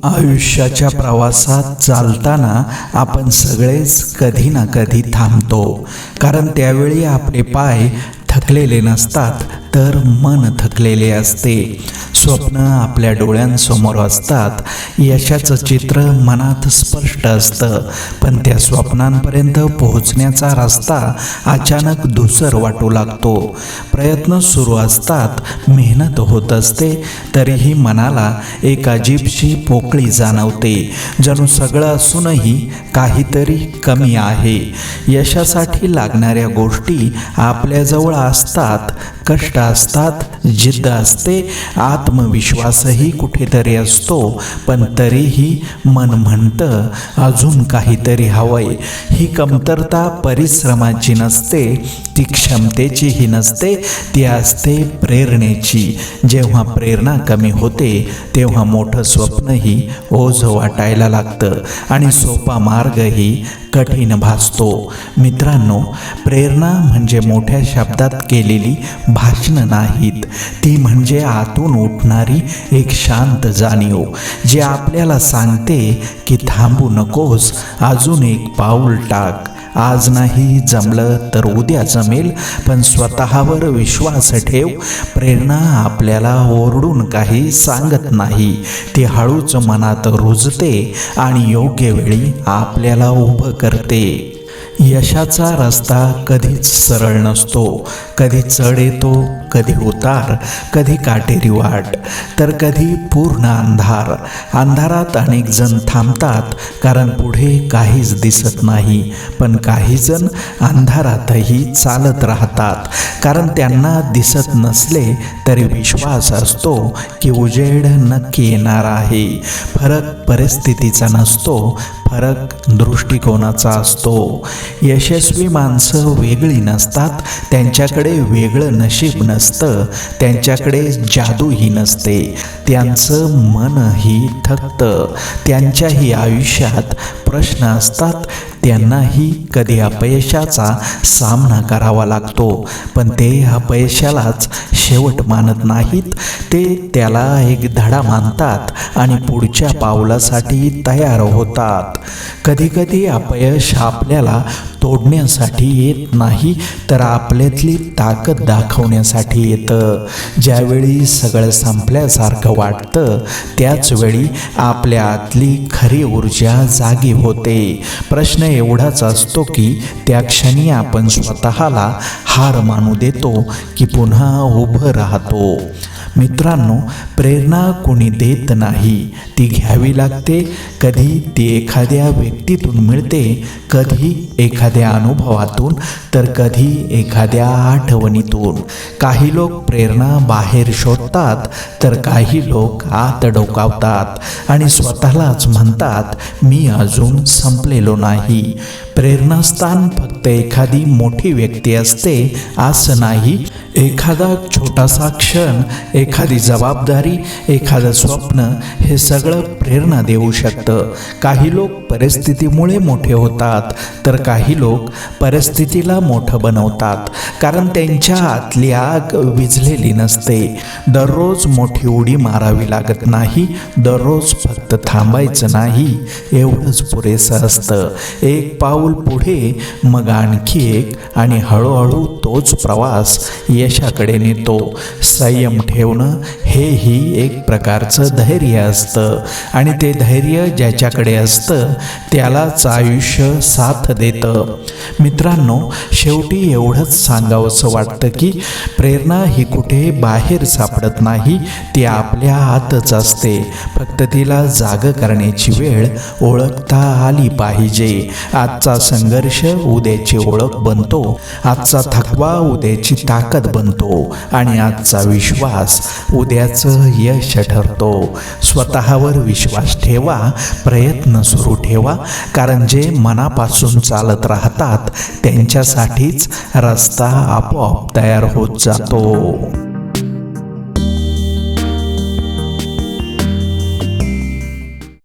आयुष्याच्या प्रवासात चालताना आपण सगळेच कधी ना कधी थांबतो, कारण त्यावेळी आपले पाय थकलेले नसतात तर मन थकलेले असते. स्वप्न आपल्या डोळ्यांसमोर असतात, यशाचं चित्र मनात स्पष्ट असतं, पण त्या स्वप्नांपर्यंत पोहोचण्याचा रस्ता अचानक धूसर वाटू लागतो. प्रयत्न सुरू असतात, मेहनत होत असते, तरीही मनाला एक अजीबशी पोकळी जाणवते, जणू सगळं असूनही काहीतरी कमी आहे. यशासाठी लागणाऱ्या गोष्टी आपल्याजवळ असतात, कष्ट असतात, जिद्द असते, आत्मविश्वासही कुठेतरी असतो, पण तरीही मन म्हणतं अजून काहीतरी हवंय. ही कमतरता परिश्रमाची नसते, ती क्षमतेचीही नसते, ती असते प्रेरणेची. जेव्हा प्रेरणा कमी होते तेव्हा मोठं स्वप्नही ओझं वाटायला लागतं आणि सोपा मार्गही कठीण भासतो. मित्रांनो, प्रेरणा म्हणजे मोठ्या शब्दात केलेली भाषणं नाहीत, ती म्हणजे आतून उठणारी एक शांत जाणीव, जी आपल्याला सांगते की थांबू नकोस, अजून एक पाऊल टाक. आज नाही जमलं तर उद्या जमेल, पण स्वतःवर विश्वास ठेव. प्रेरणा आपल्याला ओरडून काही सांगत नाही, ती हळूच मनात रुजते आणि योग्य वेळी आपल्याला उभं करते. यशाचा रस्ता कधीच सरळ नसतो. कधी चढ येतो, कधी उतार, कधी काटेरी वाट, तर कधी पूर्ण अंधार. अंधारात अनेक जण थांबतात, कारण पुढे काहीच दिसत नाही, पण काही जण अंधारातही चालत राहतात, कारण त्यांना दिसत नसले तरी विश्वास असतो की उजेड नक्की येणार आहे. फरक परिस्थितीचा नसतो, फरक दृष्टिकोनाचा असतो. यशस्वी माणसं वेगळी नसतात, त्यांच्याकडे वेगळं नशीब नसतं, त्यांच्याकडे जादूही नसते, त्यांचं मनही थकतं. त्यांच्याही आयुष्यात प्रश्न असतात, त्यांनाही कधी अपयशाचा सामना करावा लागतो, पण ते अपयशालाच शेवट मानत नाहीत, ते त्याला एक धडा मानतात आणि पुढच्या पावलासाठी तयार होतात. कधीकधी अपयश आपल्याला तोडण्यासाठी येत नाही, तर आपल्यातली ताकद दाखवण्यासाठी येतं. ज्यावेळी सगळं संपल्यासारखं वाटतं, त्याच वेळी आपल्या आतली खरी ऊर्जा जागी होते. प्रश्न एवढाच असतो की त्या क्षणी आपण स्वतःला हार मानू देतो की पुन्हा उभं राहतो. मित्रांनो, प्रेरणा कोणी देत नाही, ती घ्यावी लागते. कधी ती एखाद्या व्यक्तीतून मिळते, कधी एखाद्या अनुभवातून, तर कधी एखाद्या आठवणीतून. काही लोक प्रेरणा बाहेर शोधतात, तर काही लोक आत डोकावतात आणि स्वतःलाच म्हणतात, मी अजून संपलेलो नाही. प्रेरणास्थान फक्त एखादी मोठी व्यक्ती असते असं नाही. एखादा छोटासा क्षण, एखादी जबाबदारी, एखादं स्वप्न, हे सगळं प्रेरणा देऊ शकतं. काही लोक परिस्थितीमुळे मोठे होतात, तर काही लोक परिस्थितीला मोठं बनवतात, कारण त्यांच्या आतली आग विझलेली नसते. दररोज मोठी उडी मारावी लागत नाही, दररोज फक्त थांबायचं नाही, एवढंच पुरेसं असतं. एक पाऊल पुढे, मग आणखी एक, आणि हळूहळू तोच प्रवास यशाकडे नेतो. संयम ठेवणं हेही एक प्रकारचं धैर्य असतं, आणि ते धैर्य ज्याच्याकडे असतं त्यालाच आयुष्य साथ देतं. मित्रांनो, शेवटी एवढंच सांगावंसं वाटतं की प्रेरणा ही कुठे बाहेर सापडत नाही, ती आपल्या आतच असते. फक्त तिला जाग करण्याची वेळ ओळखता आली पाहिजे. आजचा संघर्ष उद्याची ओळख बनतो, आजचा थकवा उद्याची ताकद बनतो, आणि आजचा विश्वास उद्याचं यश ठरतो. स्वतःवर विश्वास ठेवा, प्रयत्न सुरू ठेवा, कारण जे मनापासून चालत राहतात त्यांच्यासाठीच रस्ता आपोआप तयार होत जातो.